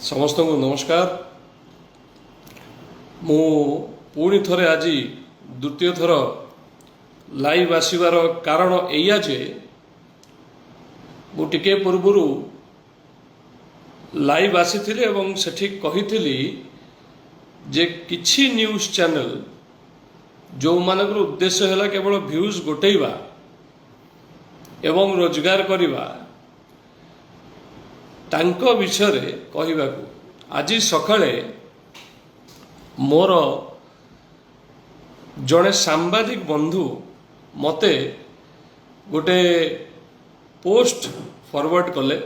समस्त को नमस्कार। मु पुणी थरे आज द्वितीय थर लाइव आसबार कारण एया जे मुझे पूर्व लाइव आसी सेठी कही जे किछि न्यूज चैनल जो मानकर उद्देश्य है केवल व्यूज गोटेवा एवं रोजगार करवा तांको विषय कहवाकू आज सकाळे मोर जड़े सांबादिक बंधु मते गोटे पोस्ट फॉरवर्ड कले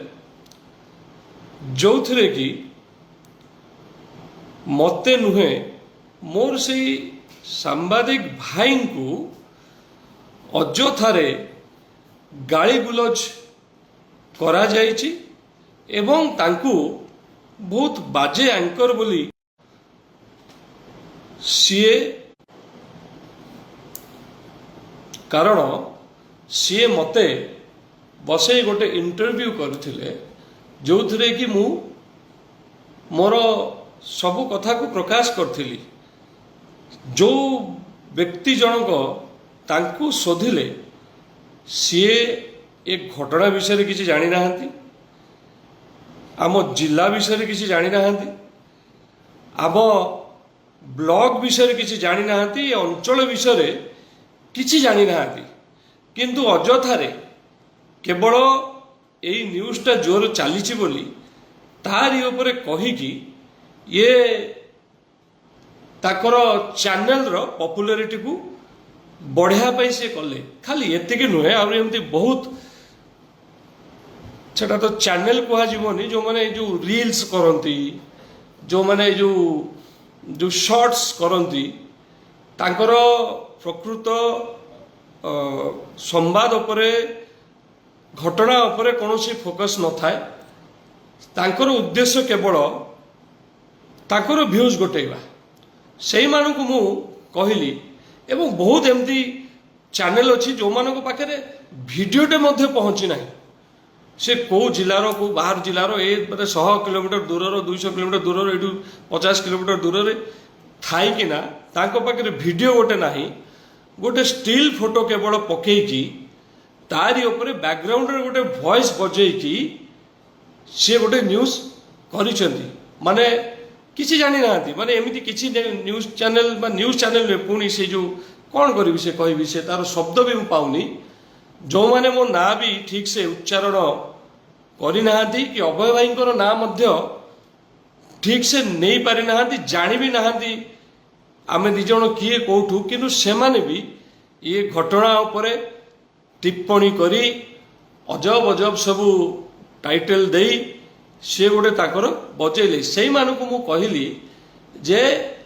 जो थे कि मते नुहे मोर से सांबादिक भाई को अजथारे गाली गुलज करा जायछि एवं तांकु बहुत बाजे एंकर बोली सीए कारण सीए मते बसे गोटे इंटरव्यू करथिले जो थे कि मु मोर सबु कथा को प्रकाश करथिली। जो व्यक्ति जनक तांकु शोधिले सीए एक घटना विषय किसी जानी नाहंती, आम जिला विषय किसी जानी नाहंती, आम ब्लॉक विषय किसी जानी नाहंती, अंचल विषय किसी जानी नाहंती, किंतु अजथारे केवल यही न्यूज़टा जोर चली बोली तारी उपरे कहीकि ये ताकर चैनल रो पॉपुलैरिटी को बढ़ाई से कले। खाली एतिक नुहे आमती बहुत सेटा तो चैनल कहजनी जो मैंने जो रील्स करती जो मैंने जो शॉर्ट्स करती तांकर प्रकृत संवाद उपरे घटना उपरे कौनसी फोकस न थाए। तांकर उद्देश्य केवल तांकर व्यूज गोटेवा से मानू मु कहली एवं बहुत एमती चैनल अच्छी जो मान पाखे भिडियोटे मध्य पहुँची ना से कौ जिलार को बाहर जिलार ए मतलब 100 किलोमीटर दूर 200 किलोमीटर दूर यू 50 किलोमीटर दूर थी ना पाखे भिडियो गोटे ना गोटे स्टिल फोटो केवल पकईकी तारी उपरे बैकग्राउंड रे गोटे वॉइस बजेकी सी गोटे न्यूज करिसेंती माने किसी जानी नाहंती माने एमिति किसी न्यूज चैनल में पुणी से जो कौन करी से कहबी से तार शब्द भी पाऊनी जो माने मो ना भी ठीक से उच्चारण करी नाहंती कि अभय भाई ना मध्य ठीक से नहीं पारि नाहंती जानी भी नाहंती आमे दी जण किए कोठू किंतु से माने भी ये घटना उपरे टिप्पणी करी अजब अजब सबू टाइटल देई से गोटे ताकर बचेले से मानक मु कहली जे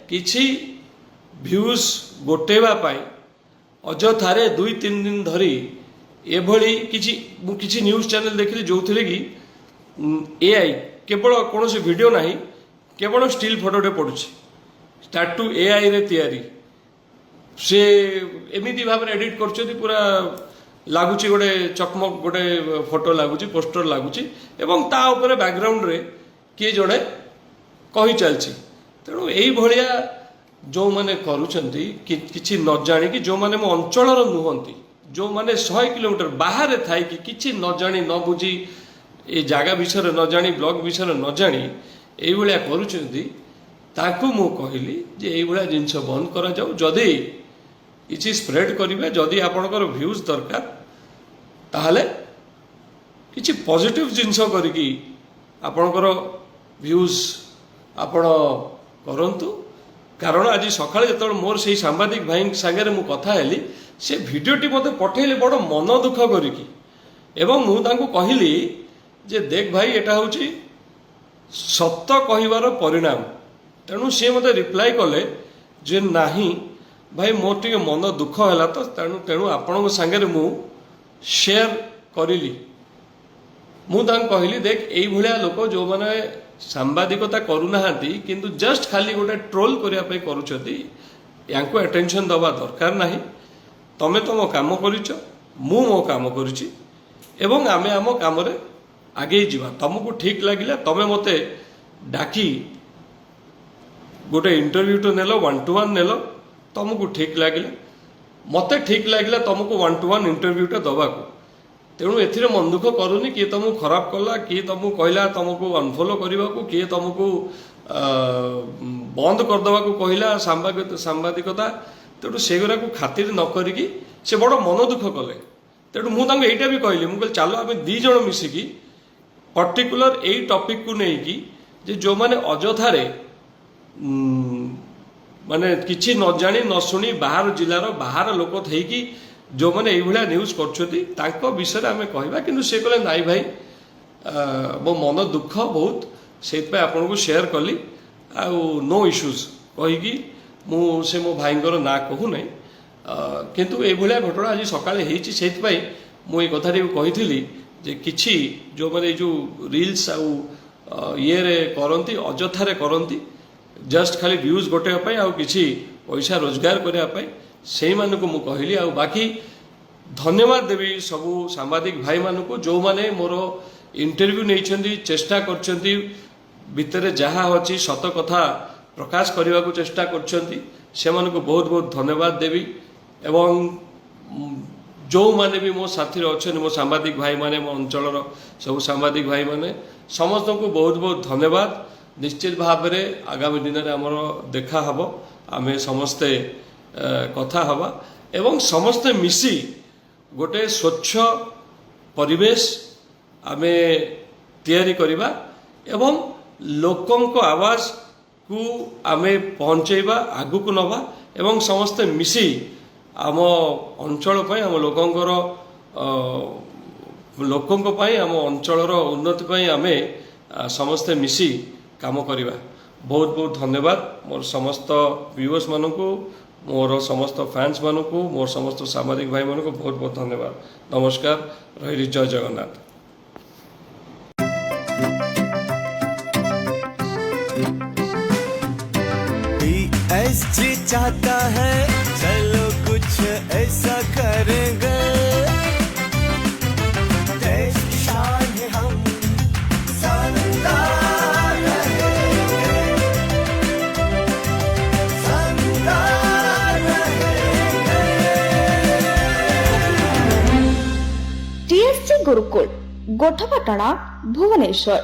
किछि व्यूज गोटेवा पाई अजथारे 2-3 दिन धरी एभली किछि न्यूज चैनल देखिली जो थे कि एआई केवल कौन से वीडियो नहीं केवल स्टिल फोटोटे पड़ुछि स्टार्ट टू एआई रे तैयारी से एमिति भाव एडिट करछथि पूरा लगुच गोटे चकमक गोटे फोटो लगुच पोस्टर लगुच एवं ता उपरे बैकग्राउंड रे किए जड़े कही चलछि। तेणु यही भलिया जो माने करूछंती किछि न जानी कि जो माने मो अंचलर नुहंती जो माने 100 किलोमीटर बाहर थाई कि किछि न जानी न बुझी ए जागा विषय न जानी ब्लॉग विषय न जानी एई भलिया करूछंती ताकू मु कहली जे एई भलिया जिंस बंद करा जाऊ। जदी किसी स्प्रेड करिवे जदि आपनकर व्यूज दरकार ताहले किछि पॉजिटिव जिंस करिकी आपनकर व्यूज आपण करंतु। कारण आज सकाळे जतल मोर से सांबादिक भाई संगे मु कथा हेली से भिडियोटी मते पठेले बड़ मन दुख करिकी एवं मु तांको कहली जे देख भाई एटा होची सत्य कहिवार परिणाम। तेणु से मते रिप्लाई कले जे नाही भाई मोर टे मन दुख है तो तेणु तेणु आपण सांगे मु शेयर करिली। मु कहली देख यही भाया लोक जो मैंने सांबादिकता करूना किंतु जस्ट खाली गोटे ट्रोल करने करुँच या अटेंशन दबा दरकार नहीं। तमें तो मो काम कर मु मो काम करें आम आम कम आगे जावा तुमको ठीक लगे तुम मते डाकी गोटे इंटरव्यू तो नेल 1-to-1 नेल तुमको ठीक लगे मत ठीक लगे तुमको 1-to-1 इंटरव्यूटा दवा को तेणु ए मन दुख करूनी किए तुमको खराब कला किए तुमको कहला तुमको अनफॉलो करने को किए तुमको बंद करदे को कहला सांबादिकता तेणु सेगुरा को खातिर न करी से बड़ मन दुख कले तेणु मुझे यहीटा भी कहली मुझे चलो आम 2 जन मिसिकी पर्टिकुलर यही टॉपिक को लेकिन जे जो माने अजथारे माने किछि न जानी न शुणी बाहर जिलार बाहर लोक थी जो मैंने ये न्यूज कर विषय आम कहवा कि से कहले नाई भाई मो मन दुख बहुत से आपन को शेयर कली नो इश्यूज कहीकि से मो भाई ना कहू ना किंतु ये घटना आज सकाळे हेछि सेतपई मु ए कथाटी कही जे किछि जो मैंने जो रील्स ये रे करंती अजथारे करंती जस्ट खाली व्यूज गोटे किछि पैसा रोजगार करने से मानक मु कहली आ बाकी धन्यवाद देवी सबू सांबादिक भाई मानक जो माने मोर इंटरव्यू नहीं चेष्टा करछंती भितर जहाँ अच्छी सत कथा प्रकाश करने को चेष्टा करछंती से मानक बहुत बहुत धन्यवाद देवी एवं जो माने भी मो साथी अच्छा मो सांबादिक भाई माने मो अंचल सब सांबादिक भाई माने समस्त को बहुत बहुत धन्यवाद निश्चित भाव में आगामी दिन में आमर देखा हम आम समस्ते कथा हवा एवं समस्ते मिसी गोटे स्वच्छ परिवेश आमे तैयारी करिबा एवं लोकंक आवाज को आमे पहुंचेबा आगु को नबा एवं समस्ते मिसी आम अंचल पय आम लोकंकर लोकंक पय आम अंचलर उन्नति पय आमे समस्ते मिसी काम करिबा बहुत बहुत धन्यवाद मोर समस्त व्यूअर्स मानकू मोर समस्त फैंस मानक मोर समस्त सामाजिक भाई मानक बहुत बहुत धन्यवाद नमस्कार रही जय जगन्नाथ। PSG चाहता है चलो कुछ ऐसा करेंगे देश की शान है हम शानदार रहेंगे शानदार TSC गुरुकुल गोठपाटणा भुवनेश्वर।